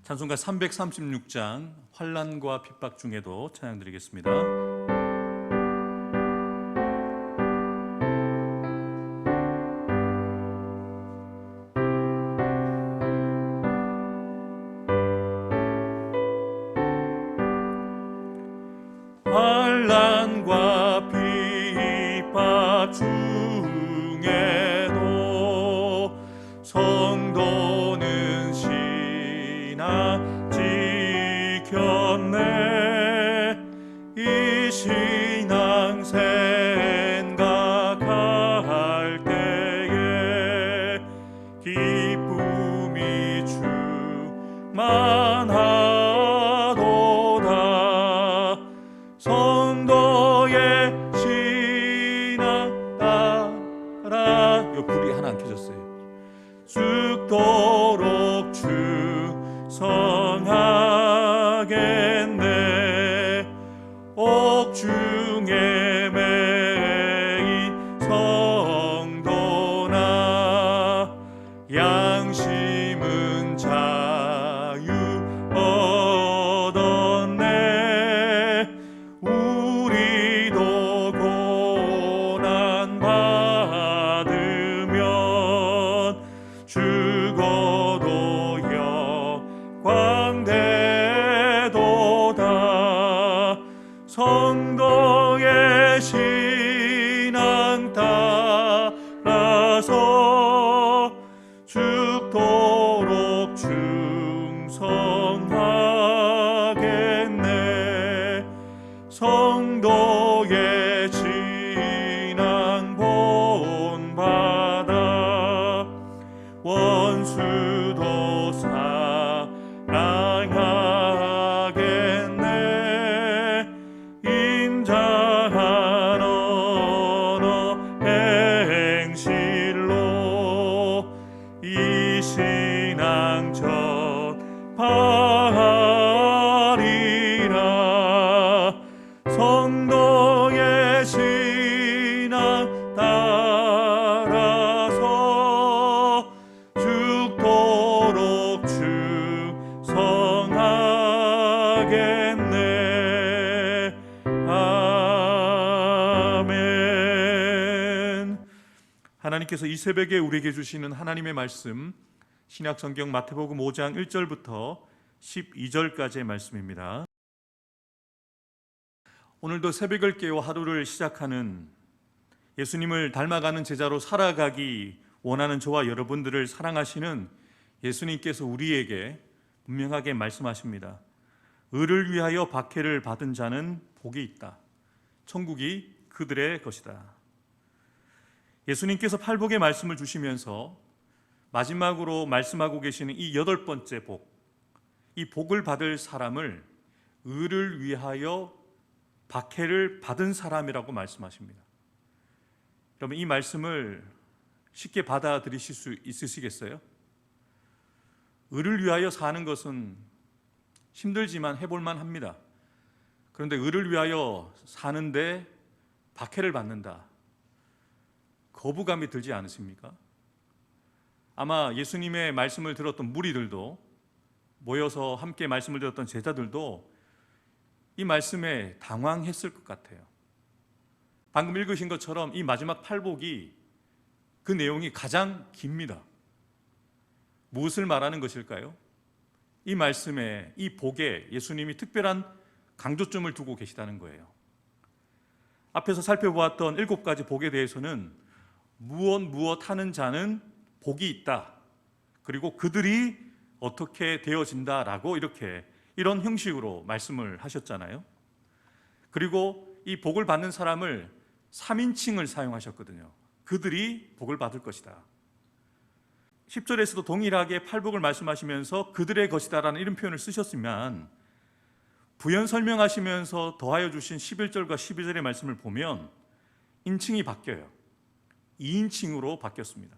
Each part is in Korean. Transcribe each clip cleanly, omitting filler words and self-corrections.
찬송가 336장 환난과 핍박 중에도 찬양 드리겠습니다. 환난과 핍박 중에도 성도는 신앙 지켰네. 이 신앙 생각할 때에 기쁨이 충만하도다. 성도의 신앙 따라, 요 불이 하나 안 켜졌어요. 죽도록 충성하겠네. 옥중에 매인 성도나 양심은 자유 얻었네. 우리도 고난 받으면 죽어도 영광되도다. 성도의 신앙 따라서 죽도록 충성하겠네. 성도의 신앙 본받아 원수도 사랑하겠네. 인자한 언어 행실로 이 신앙 전파하리라. 성도의 신앙 따라서 죽도록 충성하겠네. 아멘. 하나님께서 이 새벽에 우리에게 주시는 하나님의 말씀, 신약성경 마태복음 5장 1절부터 12절까지의 말씀입니다. 오늘도 새벽을 깨워 하루를 시작하는 예수님을 닮아가는 제자로 살아가기 원하는 저와 여러분들을 사랑하시는 예수님께서 우리에게 분명하게 말씀하십니다. 의를 위하여 박해를 받은 자는 복이 있다. 천국이 그들의 것이다. 예수님께서 팔복의 말씀을 주시면서 마지막으로 말씀하고 계시는 이 8번째 복, 이 복을 받을 사람을 의를 위하여 박해를 받은 사람이라고 말씀하십니다. 여러분, 이 말씀을 쉽게 받아들이실 수 있으시겠어요? 의를 위하여 사는 것은 힘들지만 해볼만 합니다. 그런데 의를 위하여 사는데 박해를 받는다, 거부감이 들지 않으십니까? 아마 예수님의 말씀을 들었던 무리들도, 모여서 함께 말씀을 들었던 제자들도 이 말씀에 당황했을 것 같아요. 방금 읽으신 것처럼 이 마지막 팔복이, 그 내용이 가장 깁니다. 무엇을 말하는 것일까요? 이 말씀에, 이 복에 예수님이 특별한 강조점을 두고 계시다는 거예요. 앞에서 살펴보았던 7가지 복에 대해서는 무엇 하는 자는 복이 있다, 그리고 그들이 어떻게 되어진다라고 이런 형식으로 말씀을 하셨잖아요. 그리고 이 복을 받는 사람을 3인칭을 사용하셨거든요. 그들이 복을 받을 것이다. 10절에서도 동일하게 팔복을 말씀하시면서 그들의 것이다라는 이런 표현을 쓰셨으면, 부연 설명하시면서 더하여 주신 11절과 12절의 말씀을 보면 인칭이 바뀌어요. 2인칭으로 바뀌었습니다.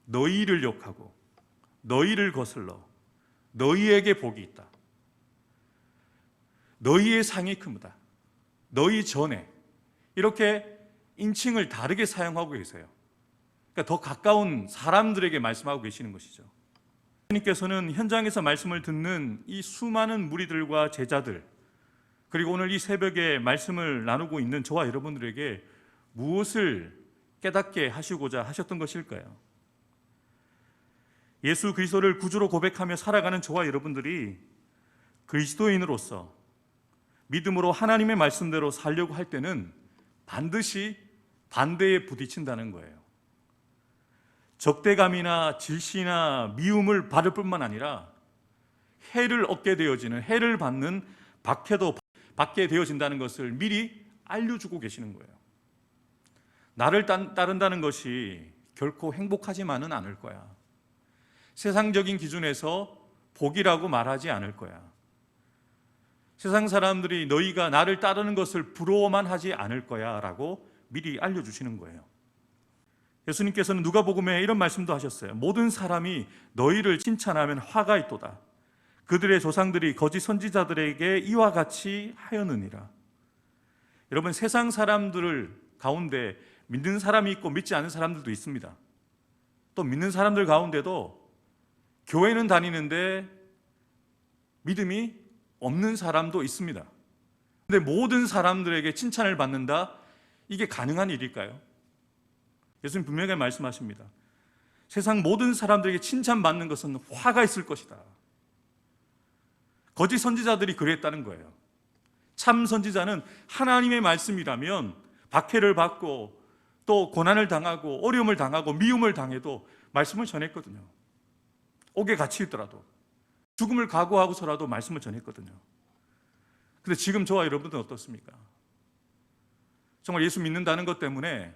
너희를 욕하고 너희를 거슬러 너희에게 복이 있다. 너희의 상이 크다. 너희 전에, 이렇게 인칭을 다르게 사용하고 계세요. 그러니까 더 가까운 사람들에게 말씀하고 계시는 것이죠. 예수님께서는 현장에서 말씀을 듣는 이 수많은 무리들과 제자들, 그리고 오늘 이 새벽에 말씀을 나누고 있는 저와 여러분들에게 무엇을 깨닫게 하시고자 하셨던 것일까요? 예수 그리스도를 구주로 고백하며 살아가는 저와 여러분들이 그리스도인으로서 믿음으로 하나님의 말씀대로 살려고 할 때는 반드시 반대에 부딪힌다는 거예요. 적대감이나 질시나 미움을 받을 뿐만 아니라 해를 얻게 되어지는, 해를 받는 박해도 받게 되어진다는 것을 미리 알려주고 계시는 거예요. 나를 따른다는 것이 결코 행복하지만은 않을 거야. 세상적인 기준에서 복이라고 말하지 않을 거야. 세상 사람들이 너희가 나를 따르는 것을 부러워만 하지 않을 거야 라고 미리 알려주시는 거예요. 예수님께서는 누가복음에 이런 말씀도 하셨어요. 모든 사람이 너희를 칭찬하면 화가 있도다. 그들의 조상들이 거짓 선지자들에게 이와 같이 하였느니라. 여러분, 세상 사람들 가운데 믿는 사람이 있고 믿지 않는 사람들도 있습니다. 또 믿는 사람들 가운데도 교회는 다니는데 믿음이 없는 사람도 있습니다. 근데 모든 사람들에게 칭찬을 받는다? 이게 가능한 일일까요? 예수님 분명히 말씀하십니다. 세상 모든 사람들에게 칭찬받는 것은 화가 있을 것이다. 거짓 선지자들이 그랬다는 거예요. 참 선지자는 하나님의 말씀이라면 박해를 받고 또 고난을 당하고 어려움을 당하고 미움을 당해도 말씀을 전했거든요. 옥에 갇혀 있더라도, 죽음을 각오하고서라도 말씀을 전했거든요. 근데 지금 저와 여러분들은 어떻습니까? 정말 예수 믿는다는 것 때문에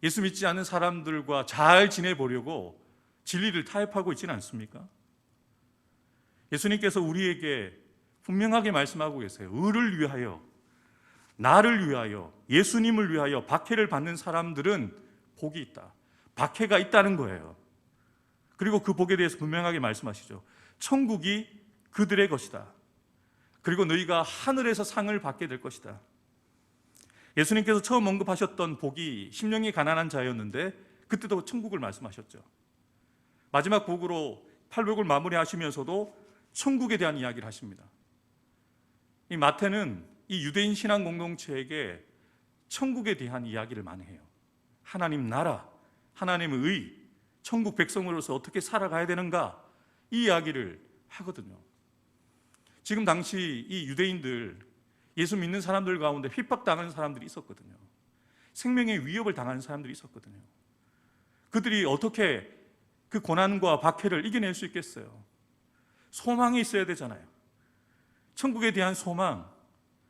예수 믿지 않는 사람들과 잘 지내보려고 진리를 타협하고 있지는 않습니까? 예수님께서 우리에게 분명하게 말씀하고 계세요. 의를 위하여, 나를 위하여, 예수님을 위하여 박해를 받는 사람들은 복이 있다. 박해가 있다는 거예요. 그리고 그 복에 대해서 분명하게 말씀하시죠. 천국이 그들의 것이다. 그리고 너희가 하늘에서 상을 받게 될 것이다. 예수님께서 처음 언급하셨던 복이 심령이 가난한 자였는데 그때도 천국을 말씀하셨죠. 마지막 복으로 팔복을 마무리하시면서도 천국에 대한 이야기를 하십니다. 이 마태는 이 유대인 신앙 공동체에게 천국에 대한 이야기를 많이 해요. 하나님 나라, 하나님의 의, 천국 백성으로서 어떻게 살아가야 되는가, 이 이야기를 하거든요. 지금 당시 이 유대인들, 예수 믿는 사람들 가운데 핍박당하는 사람들이 있었거든요. 생명의 위협을 당하는 사람들이 있었거든요. 그들이 어떻게 그 고난과 박해를 이겨낼 수 있겠어요? 소망이 있어야 되잖아요. 천국에 대한 소망,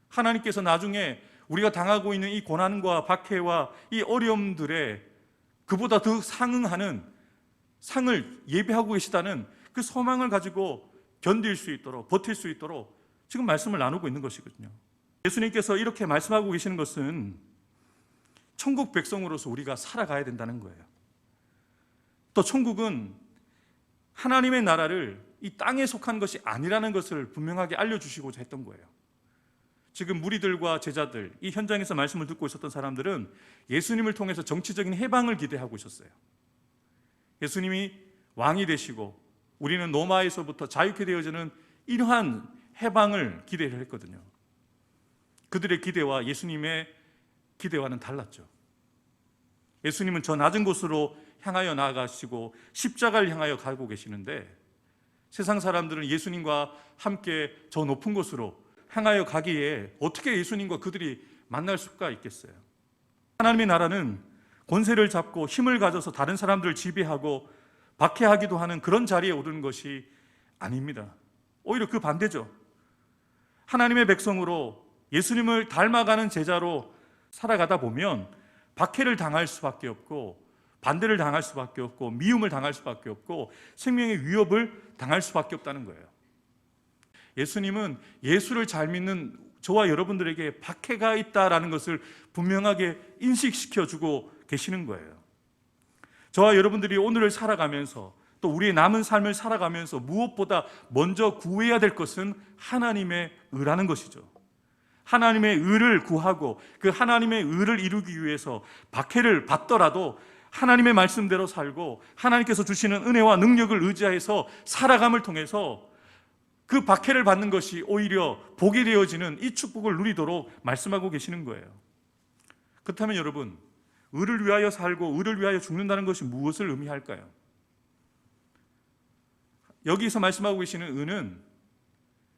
하나님께서 나중에 우리가 당하고 있는 이 고난과 박해와 이 어려움들에 그보다 더 상응하는 상을 예비하고 계시다는 그 소망을 가지고 견딜 수 있도록, 버틸 수 있도록 지금 말씀을 나누고 있는 것이거든요. 예수님께서 이렇게 말씀하고 계시는 것은 천국 백성으로서 우리가 살아가야 된다는 거예요. 또 천국은 하나님의 나라를 이 땅에 속한 것이 아니라는 것을 분명하게 알려주시고자 했던 거예요. 지금 무리들과 제자들, 이 현장에서 말씀을 듣고 있었던 사람들은 예수님을 통해서 정치적인 해방을 기대하고 있었어요. 예수님이 왕이 되시고 우리는 로마에서부터 자유케 되어지는 이러한 해방을 기대를 했거든요. 그들의 기대와 예수님의 기대와는 달랐죠. 예수님은 저 낮은 곳으로 향하여 나아가시고 십자가를 향하여 가고 계시는데 세상 사람들은 예수님과 함께 저 높은 곳으로 향하여 가기에 어떻게 예수님과 그들이 만날 수가 있겠어요? 하나님의 나라는 권세를 잡고 힘을 가져서 다른 사람들을 지배하고 박해하기도 하는 그런 자리에 오르는 것이 아닙니다. 오히려 그 반대죠. 하나님의 백성으로 예수님을 닮아가는 제자로 살아가다 보면 박해를 당할 수밖에 없고 반대를 당할 수밖에 없고 미움을 당할 수밖에 없고 생명의 위협을 당할 수밖에 없다는 거예요. 예수님은 예수를 잘 믿는 저와 여러분들에게 박해가 있다라는 것을 분명하게 인식시켜주고 계시는 거예요. 저와 여러분들이 오늘을 살아가면서 또 우리의 남은 삶을 살아가면서 무엇보다 먼저 구해야 될 것은 하나님의 의라는 것이죠. 하나님의 의를 구하고 그 하나님의 의를 이루기 위해서 박해를 받더라도 하나님의 말씀대로 살고 하나님께서 주시는 은혜와 능력을 의지해서 살아감을 통해서 그 박해를 받는 것이 오히려 복이 되어지는 이 축복을 누리도록 말씀하고 계시는 거예요. 그렇다면 여러분, 의를 위하여 살고 의를 위하여 죽는다는 것이 무엇을 의미할까요? 여기서 말씀하고 계시는 의는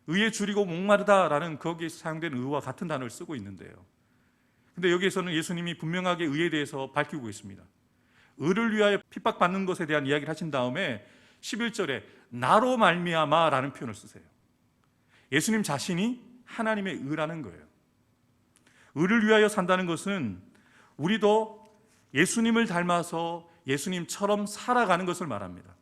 의에 줄이고 목마르다라는 거기에 사용된 의와 같은 단어를 쓰고 있는데요. 근데 여기에서는 예수님이 분명하게 의에 대해서 밝히고 있습니다. 의를 위하여 핍박받는 것에 대한 이야기를 하신 다음에 11절에 나로 말미암아라는 표현을 쓰세요. 예수님 자신이 하나님의 의라는 거예요. 의를 위하여 산다는 것은 우리도 예수님을 닮아서 예수님처럼 살아가는 것을 말합니다.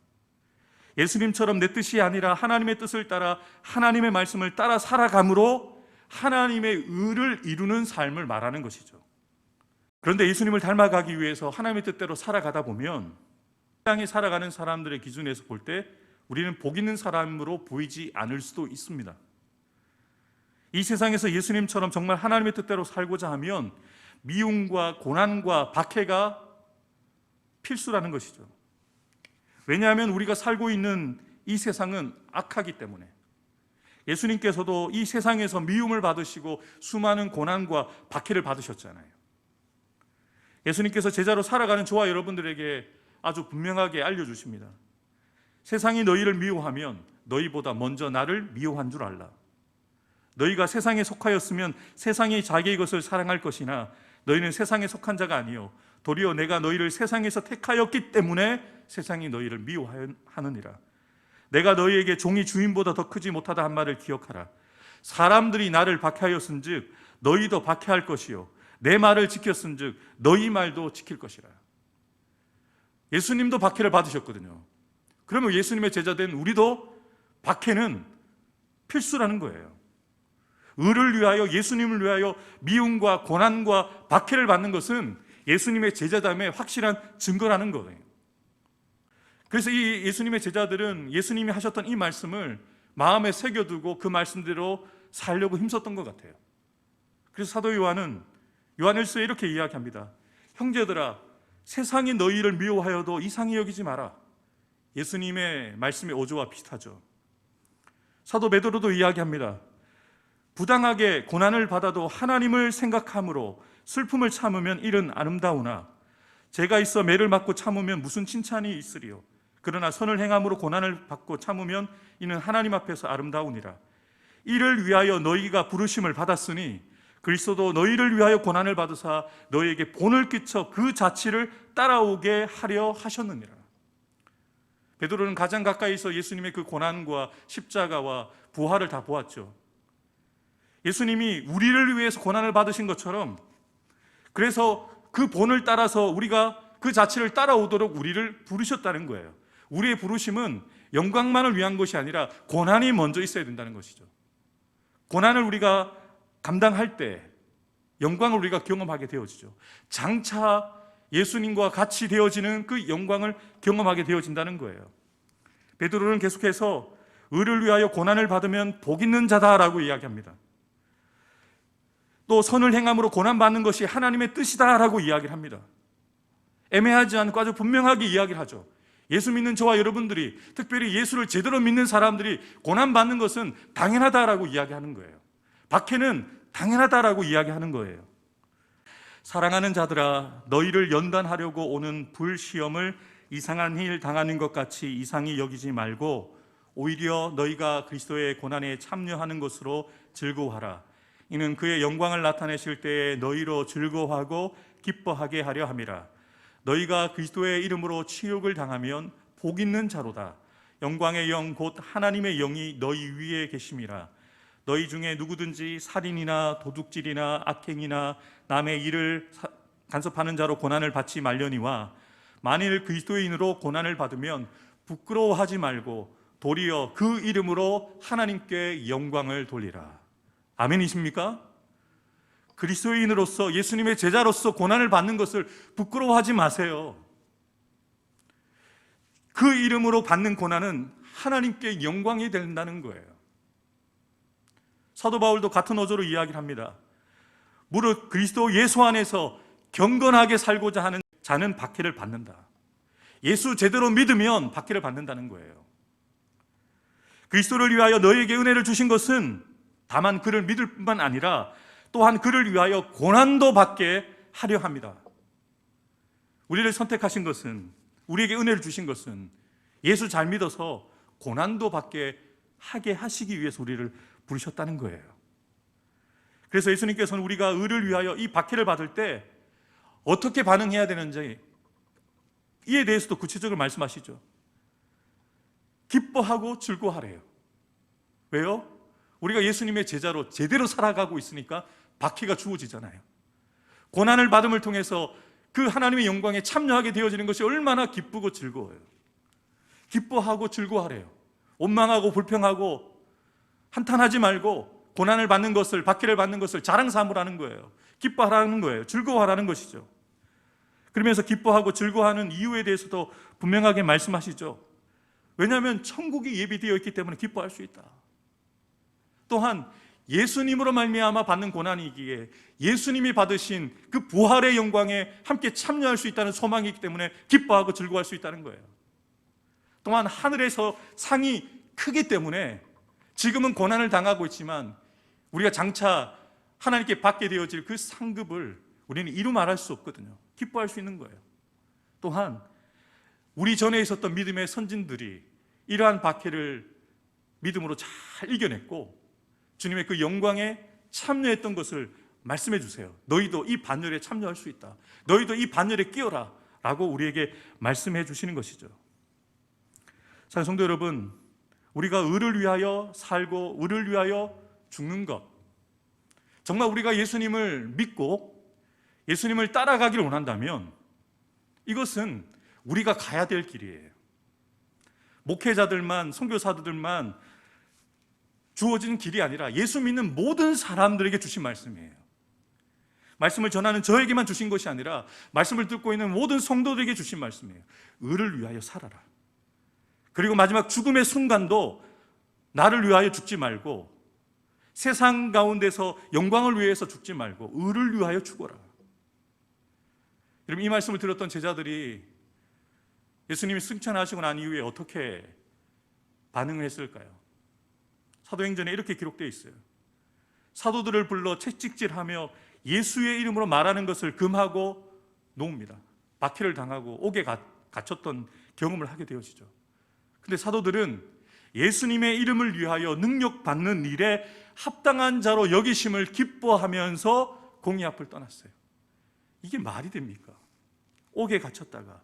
예수님처럼 내 뜻이 아니라 하나님의 뜻을 따라 하나님의 말씀을 따라 살아감으로 하나님의 의를 이루는 삶을 말하는 것이죠. 그런데 예수님을 닮아가기 위해서 하나님의 뜻대로 살아가다 보면 땅에 살아가는 사람들의 기준에서 볼 때 우리는 복 있는 사람으로 보이지 않을 수도 있습니다. 이 세상에서 예수님처럼 정말 하나님의 뜻대로 살고자 하면 미움과 고난과 박해가 필수라는 것이죠. 왜냐하면 우리가 살고 있는 이 세상은 악하기 때문에 예수님께서도 이 세상에서 미움을 받으시고 수많은 고난과 박해를 받으셨잖아요. 예수님께서 제자로 살아가는 저와 여러분들에게 아주 분명하게 알려주십니다. 세상이 너희를 미워하면 너희보다 먼저 나를 미워한 줄 알라. 너희가 세상에 속하였으면 세상이 자기의 것을 사랑할 것이나 너희는 세상에 속한 자가 아니요 도리어 내가 너희를 세상에서 택하였기 때문에 세상이 너희를 미워하느니라. 내가 너희에게 종이 주인보다 더 크지 못하다 한 말을 기억하라. 사람들이 나를 박해하였은즉 너희도 박해할 것이요 내 말을 지켰은즉 너희 말도 지킬 것이라. 예수님도 박해를 받으셨거든요. 그러면 예수님의 제자된 우리도 박해는 필수라는 거예요. 의를 위하여 예수님을 위하여 미움과 고난과 박해를 받는 것은 예수님의 제자됨의 확실한 증거라는 거예요. 그래서 이 예수님의 제자들은 예수님이 하셨던 이 말씀을 마음에 새겨두고 그 말씀대로 살려고 힘썼던 것 같아요. 그래서 사도 요한은 요한일서에 이렇게 이야기합니다. 형제들아 세상이 너희를 미워하여도 이상히 여기지 마라. 예수님의 말씀의 어조와 비슷하죠. 사도 베드로도 이야기합니다. 부당하게 고난을 받아도 하나님을 생각함으로 슬픔을 참으면 이는 아름다우나 죄가 있어 매를 맞고 참으면 무슨 칭찬이 있으리요. 그러나 선을 행함으로 고난을 받고 참으면 이는 하나님 앞에서 아름다우니라. 이를 위하여 너희가 부르심을 받았으니 그리스도도 너희를 위하여 고난을 받으사 너희에게 본을 끼쳐 그 자취를 따라오게 하려 하셨느니라. 베드로는 가장 가까이서 예수님의 그 고난과 십자가와 부활을 다 보았죠. 예수님이 우리를 위해서 고난을 받으신 것처럼 그래서 그 본을 따라서 우리가 그 자취를 따라오도록 우리를 부르셨다는 거예요. 우리의 부르심은 영광만을 위한 것이 아니라 고난이 먼저 있어야 된다는 것이죠. 고난을 우리가 감당할 때 영광을 우리가 경험하게 되어지죠. 장차 예수님과 같이 되어지는 그 영광을 경험하게 되어진다는 거예요. 베드로는 계속해서 의를 위하여 고난을 받으면 복 있는 자다라고 이야기합니다. 또 선을 행함으로 고난받는 것이 하나님의 뜻이다라고 이야기를 합니다. 애매하지 않고 아주 분명하게 이야기를 하죠. 예수 믿는 저와 여러분들이, 특별히 예수를 제대로 믿는 사람들이 고난받는 것은 당연하다라고 이야기하는 거예요. 박해는 당연하다라고 이야기하는 거예요. 사랑하는 자들아, 너희를 연단하려고 오는 불시험을 이상한 일 당하는 것 같이 이상히 여기지 말고 오히려 너희가 그리스도의 고난에 참여하는 것으로 즐거워하라. 이는 그의 영광을 나타내실 때에 너희로 즐거워하고 기뻐하게 하려 함이라. 너희가 그리스도의 이름으로 치욕을 당하면 복 있는 자로다. 영광의 영 곧 하나님의 영이 너희 위에 계심이라. 너희 중에 누구든지 살인이나 도둑질이나 악행이나 남의 일을 간섭하는 자로 고난을 받지 말려니와 만일 그리스도인으로 고난을 받으면 부끄러워하지 말고 도리어 그 이름으로 하나님께 영광을 돌리라. 아멘이십니까? 그리스도인으로서 예수님의 제자로서 고난을 받는 것을 부끄러워하지 마세요. 그 이름으로 받는 고난은 하나님께 영광이 된다는 거예요. 사도 바울도 같은 어조로 이야기를 합니다. 무릇 그리스도 예수 안에서 경건하게 살고자 하는 자는 박해를 받는다. 예수 제대로 믿으면 박해를 받는다는 거예요. 그리스도를 위하여 너희에게 은혜를 주신 것은 다만 그를 믿을 뿐만 아니라 또한 그를 위하여 고난도 받게 하려 합니다. 우리를 선택하신 것은, 우리에게 은혜를 주신 것은 예수 잘 믿어서 고난도 받게 하게 하시기 위해서 우리를 부르셨다는 거예요. 그래서 예수님께서는 우리가 의를 위하여 이 박해를 받을 때 어떻게 반응해야 되는지 이에 대해서도 구체적으로 말씀하시죠. 기뻐하고 즐거워하래요. 왜요? 우리가 예수님의 제자로 제대로 살아가고 있으니까 박해가 주어지잖아요. 고난을 받음을 통해서 그 하나님의 영광에 참여하게 되어지는 것이 얼마나 기쁘고 즐거워요. 기뻐하고 즐거워하래요. 원망하고 불평하고 한탄하지 말고 고난을 받는 것을, 박해를 받는 것을 자랑 삼으라는 거예요. 기뻐하라는 거예요. 즐거워하라는 것이죠. 그러면서 기뻐하고 즐거워하는 이유에 대해서도 분명하게 말씀하시죠. 왜냐하면 천국이 예비되어 있기 때문에 기뻐할 수 있다. 또한 예수님으로 말미암아 받는 고난이기에 예수님이 받으신 그 부활의 영광에 함께 참여할 수 있다는 소망이 있기 때문에 기뻐하고 즐거워할 수 있다는 거예요. 또한 하늘에서 상이 크기 때문에 지금은 고난을 당하고 있지만 우리가 장차 하나님께 받게 되어질 그 상급을 우리는 이루 말할 수 없거든요. 기뻐할 수 있는 거예요. 또한 우리 전에 있었던 믿음의 선진들이 이러한 박해를 믿음으로 잘 이겨냈고 주님의 그 영광에 참여했던 것을 말씀해 주세요. 너희도 이 반열에 참여할 수 있다. 너희도 이 반열에 끼어라 라고 우리에게 말씀해 주시는 것이죠. 사랑하는 성도 여러분, 우리가 의를 위하여 살고 의를 위하여 죽는 것, 정말 우리가 예수님을 믿고 예수님을 따라가기를 원한다면 이것은 우리가 가야 될 길이에요. 목회자들만, 선교사들만 주어진 길이 아니라 예수 믿는 모든 사람들에게 주신 말씀이에요. 말씀을 전하는 저에게만 주신 것이 아니라 말씀을 듣고 있는 모든 성도들에게 주신 말씀이에요. 의를 위하여 살아라. 그리고 마지막 죽음의 순간도 나를 위하여 죽지 말고 세상 가운데서 영광을 위해서 죽지 말고 의를 위하여 죽어라. 여러분, 이 말씀을 들었던 제자들이 예수님이 승천하시고 난 이후에 어떻게 반응을 했을까요? 사도행전에 이렇게 기록되어 있어요. 사도들을 불러 채찍질하며 예수의 이름으로 말하는 것을 금하고 놓습니다. 박해를 당하고 옥에 갇혔던 경험을 하게 되어지죠. 근데 사도들은 예수님의 이름을 위하여 능력받는 일에 합당한 자로 여기심을 기뻐하면서 공의 앞을 떠났어요. 이게 말이 됩니까? 옥에 갇혔다가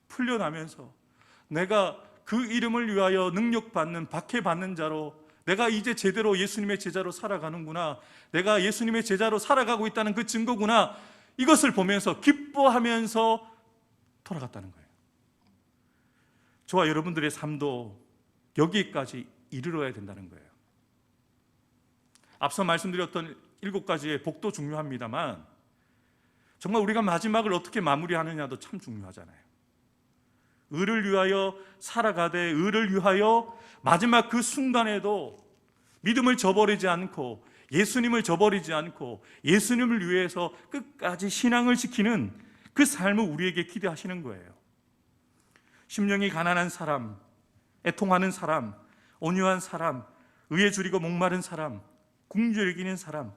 풀려나면서 내가 그 이름을 위하여 능력받는, 박해받는 자로 내가 이제 제대로 예수님의 제자로 살아가는구나, 내가 예수님의 제자로 살아가고 있다는 그 증거구나, 이것을 보면서 기뻐하면서 돌아갔다는 거예요. 저와 여러분들의 삶도 여기까지 이르러야 된다는 거예요. 앞서 말씀드렸던 7가지의 복도 중요합니다만 정말 우리가 마지막을 어떻게 마무리하느냐도 참 중요하잖아요. 의를 위하여 살아가되 의를 위하여 마지막 그 순간에도 믿음을 저버리지 않고 예수님을 저버리지 않고 예수님을 위해서 끝까지 신앙을 지키는 그 삶을 우리에게 기대하시는 거예요. 심령이 가난한 사람, 애통하는 사람, 온유한 사람, 의에 줄이고 목마른 사람, 궁절 이기는 사람,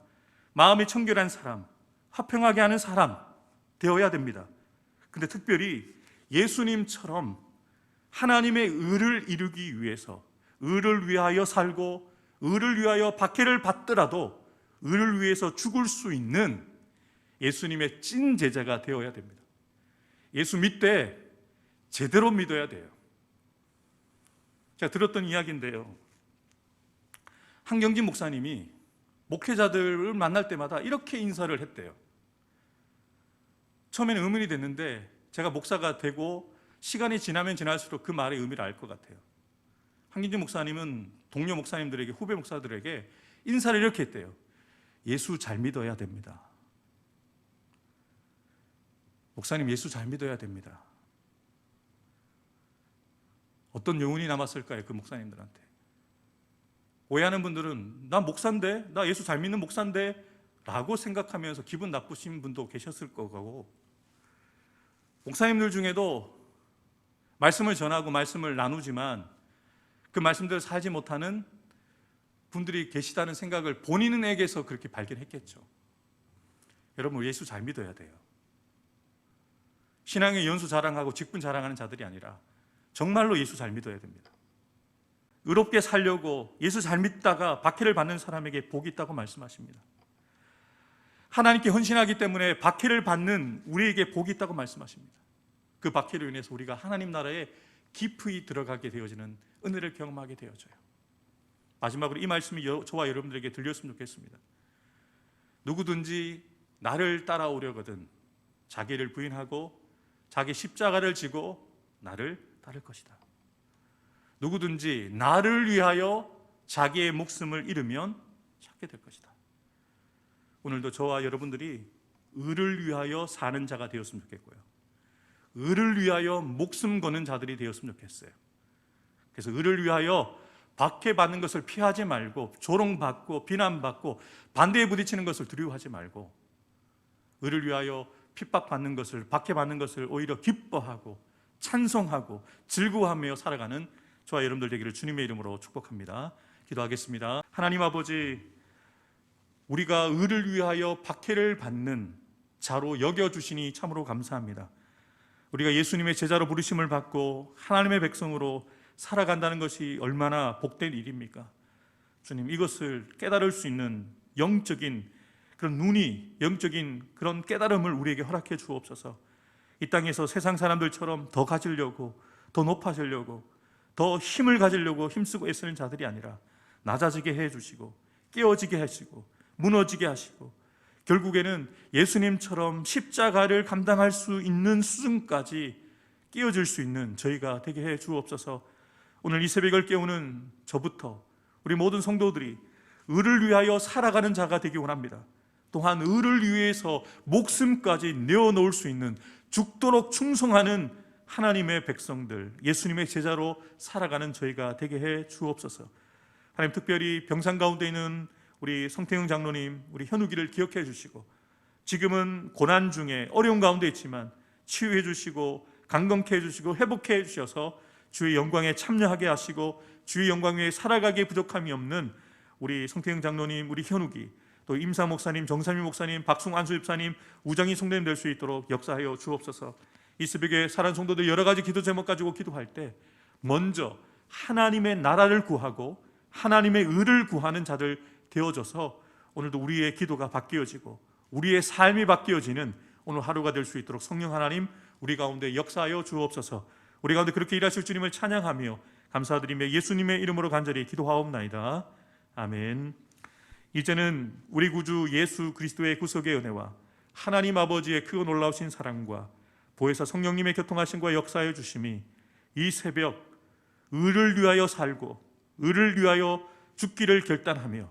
마음이 청결한 사람, 화평하게 하는 사람 되어야 됩니다. 근데 특별히 예수님처럼 하나님의 의를 이루기 위해서 의를 위하여 살고 의를 위하여 박해를 받더라도 의를 위해서 죽을 수 있는 예수님의 찐 제자가 되어야 됩니다. 예수 믿되 제대로 믿어야 돼요. 제가 들었던 이야기인데요, 한경진 목사님이 목회자들을 만날 때마다 이렇게 인사를 했대요. 처음에는 의문이 됐는데 제가 목사가 되고 시간이 지나면 지날수록 그 말의 의미를 알 것 같아요. 한경진 목사님은 동료 목사님들에게, 후배 목사들에게 인사를 이렇게 했대요. 예수 잘 믿어야 됩니다. 목사님, 예수 잘 믿어야 됩니다. 어떤 여운이 남았을까요? 그 목사님들한테. 오해하는 분들은 나 목사인데, 나 예수 잘 믿는 목사인데 라고 생각하면서 기분 나쁘신 분도 계셨을 거고, 목사님들 중에도 말씀을 전하고 말씀을 나누지만 그 말씀대로 살지 못하는 분들이 계시다는 생각을 본인에게서 그렇게 발견했겠죠. 여러분, 예수 잘 믿어야 돼요. 신앙의 연수 자랑하고 직분 자랑하는 자들이 아니라 정말로 예수 잘 믿어야 됩니다. 의롭게 살려고 예수 잘 믿다가 박해를 받는 사람에게 복이 있다고 말씀하십니다. 하나님께 헌신하기 때문에 박해를 받는 우리에게 복이 있다고 말씀하십니다. 그 박해로 인해서 우리가 하나님 나라에 깊이 들어가게 되어지는 은혜를 경험하게 되어져요. 마지막으로 이 말씀이 저와 여러분들에게 들렸으면 좋겠습니다. 누구든지 나를 따라오려거든 자기를 부인하고 자기 십자가를 지고 나를 따를 것이다. 누구든지 나를 위하여 자기의 목숨을 잃으면 찾게 될 것이다. 오늘도 저와 여러분들이 의를 위하여 사는 자가 되었으면 좋겠고요, 의를 위하여 목숨 거는 자들이 되었으면 좋겠어요. 그래서 의를 위하여 박해받는 것을 피하지 말고, 조롱받고 비난받고 반대에 부딪히는 것을 두려워하지 말고, 의를 위하여 핍박받는 것을, 박해받는 것을 오히려 기뻐하고 찬송하고 즐거워하며 살아가는 저와 여러분들 되기를 주님의 이름으로 축복합니다. 기도하겠습니다. 하나님 아버지, 우리가 의를 위하여 박해를 받는 자로 여겨주시니 참으로 감사합니다. 우리가 예수님의 제자로 부르심을 받고 하나님의 백성으로 살아간다는 것이 얼마나 복된 일입니까? 주님, 이것을 깨달을 수 있는 영적인 그런 눈이, 영적인 그런 깨달음을 우리에게 허락해 주옵소서. 이 땅에서 세상 사람들처럼 더 가지려고, 더 높아지려고, 더 힘을 가지려고 힘쓰고 애쓰는 자들이 아니라 낮아지게 해주시고 깨어지게 하시고 무너지게 하시고 결국에는 예수님처럼 십자가를 감당할 수 있는 수준까지 끼어질 수 있는 저희가 되게 해 주옵소서. 오늘 이 새벽을 깨우는 저부터 우리 모든 성도들이 의를 위하여 살아가는 자가 되기 원합니다. 또한 의를 위해서 목숨까지 내어놓을 수 있는 죽도록 충성하는 하나님의 백성들, 예수님의 제자로 살아가는 저희가 되게 해 주옵소서. 하나님, 특별히 병상 가운데 있는 우리 성태영 장로님, 우리 현욱이를 기억해 주시고 지금은 고난 중에 어려운 가운데 있지만 치유해 주시고 강건케 해 주시고 회복해 주셔서 주의 영광에 참여하게 하시고 주의 영광 위에 살아가기에 부족함이 없는 우리 성태영 장로님, 우리 현욱이, 또 임사 목사님, 정삼일 목사님, 박승 안수 집사님, 우정희 성도님 될 수 있도록 역사하여 주옵소서. 이 새벽에 사랑 성도들 여러 가지 기도 제목 가지고 기도할 때 먼저 하나님의 나라를 구하고 하나님의 의를 구하는 자들 되어져서 오늘도 우리의 기도가 바뀌어지고 우리의 삶이 바뀌어지는 오늘 하루가 될 수 있도록 성령 하나님 우리 가운데 역사하여 주옵소서. 우리 가운데 그렇게 일하실 주님을 찬양하며 감사드리며 예수님의 이름으로 간절히 기도하옵나이다. 아멘. 이제는 우리 구주 예수 그리스도의 구속의 은혜와 하나님 아버지의 크고 놀라우신 사랑과 보혜사 성령님의 교통하심과 역사해 주심이 이 새벽 의를 위하여 살고 의를 위하여 죽기를 결단하며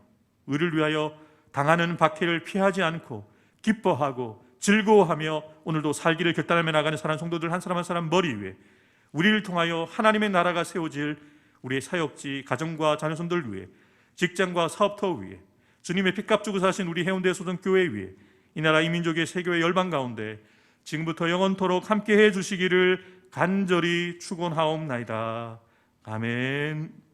의를 위하여 당하는 박해를 피하지 않고 기뻐하고 즐거워하며 오늘도 살기를 결단하며 나가는 사랑 성도들 한 사람 한 사람 머리 위에 우리를 통하여 하나님의 나라가 세워질 우리의 사역지, 가정과 자녀손들 위에, 직장과 사업터 위에, 주님의 핏값 주고 사신 우리 해운대 소정교회 위에, 이 나라 이 민족의 세교회 열방 가운데 지금부터 영원토록 함께해 주시기를 간절히 축원하옵나이다. 아멘.